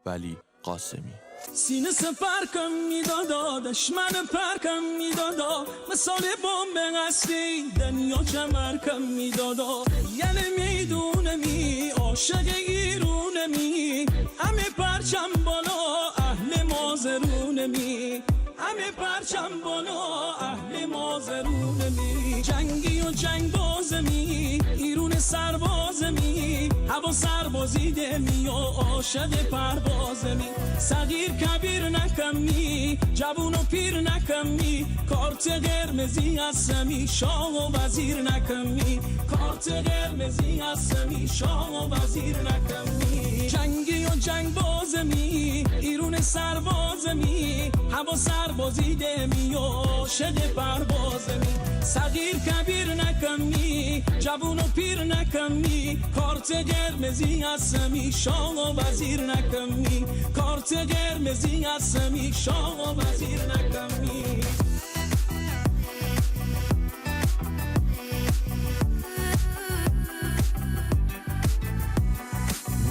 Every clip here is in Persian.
ولی قاسمی. سینه سپر کن میدادا دشمن پرکم میدادا مثال بمب قصدی دنیا جمر کم میدادا یعنی میدونمی عاشق ایرونمی همه پرچم بالا اهل مازرونمی همه پرچم بالا اهل مازرونمی جنگی و جنگ بازمی ایرون سربازمی هوا سربازیده می و عاشق پروازمی صغیر کبیر نکمی جوون و پیر نکمی کارت قرمزی هستمی شاه و وزیر نکمی کارت قرمزی هستمی شاه و وزیر نکمی جنگی و جنگ بازمی ایرون سربازمی هوا سربازیده می و عاشق پروازمی صغیر کبیر نکمی جوون و پیر نکمی کارت قرمزی هستمی شاه و وزیر نکمی کارت قرمزی هستمی شاه و وزیر نکمی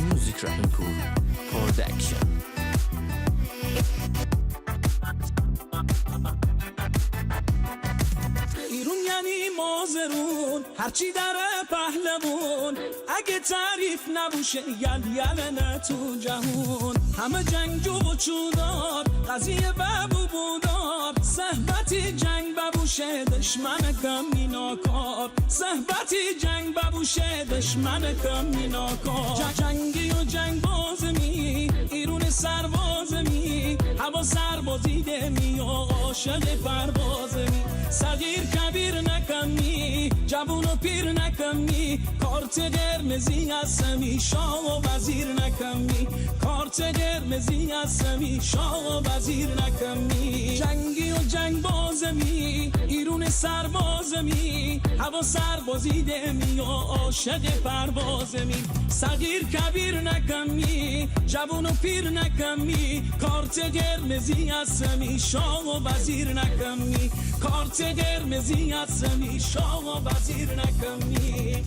موزیک رحیمپور پرودکشن. ایرون یعنی مازرون هرچی داره پهلوون اگه تعریف نبوشه یل تو جهون همه جنگجو و چودار قضیه ببو بودار صحبتی جنگ ببوشه دشمن کمی ناکار صحبتی جنگ ببوشه دشمن کمی ناکار جنگی و جنگ بازمی ایرون سربازمی هوا سربازیده می و عاشق پروازمی صغیر کبیر نکمی جوون و پیر نکمی کارت قرمزی هستمی شاه و وزیر نکمی کارت قرمزی هستمی شاه و وزیر نکمی جنگی و جنگ بازمی ایرون سربازمی هوا سربازیده می و عاشق پروازمی صغیر کبیر نکمی جوون و پیر نکمی کارت قرمزی هستمی شاه و وزیر نکمی کارت قرمزی هستمی شاه و وزیر نکمی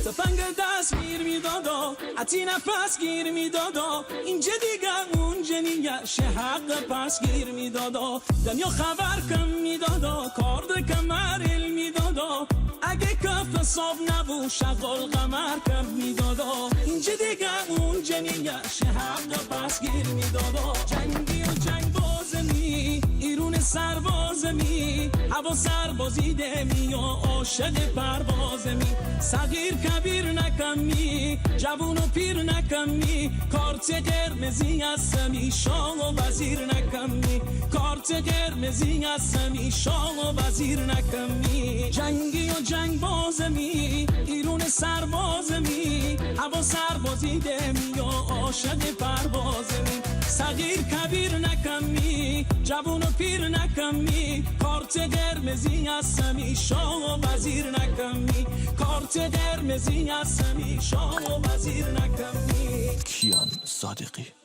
تفنگ دست گیر میدادا حتی نفس گیر میدادا اینجا دیگه اونجا نیگه حق پس گیر میدادا دنیا خبر کم میدادا کارد کمر علم میدادا اگه کف صاف نبو شغل قمر کم میدادا اینجا دیگه اونجا نیگه حق پس گیر میدادا جنگی و جنگ بازمی ایرون سربازمی هوا سربازیده می و عاشق پروازمی صغیر کبیر نکمی جوون و پیر نکمی کارت قرمزی هستمی شاه و وزیر نکمی کارت قرمزی هستمی شاه و وزیر نکمی جنگی و جنگ بازمی ایرون سربازمی هوا سربازیده می و عاشق پروازمی صغیر کبیر نکمی جوون و پیر نکمی کارت قرمزی هستمی شاه و وزیر نکمی کارت قرمزی هستمی شاه و وزیر نکمی. کیان صادقی.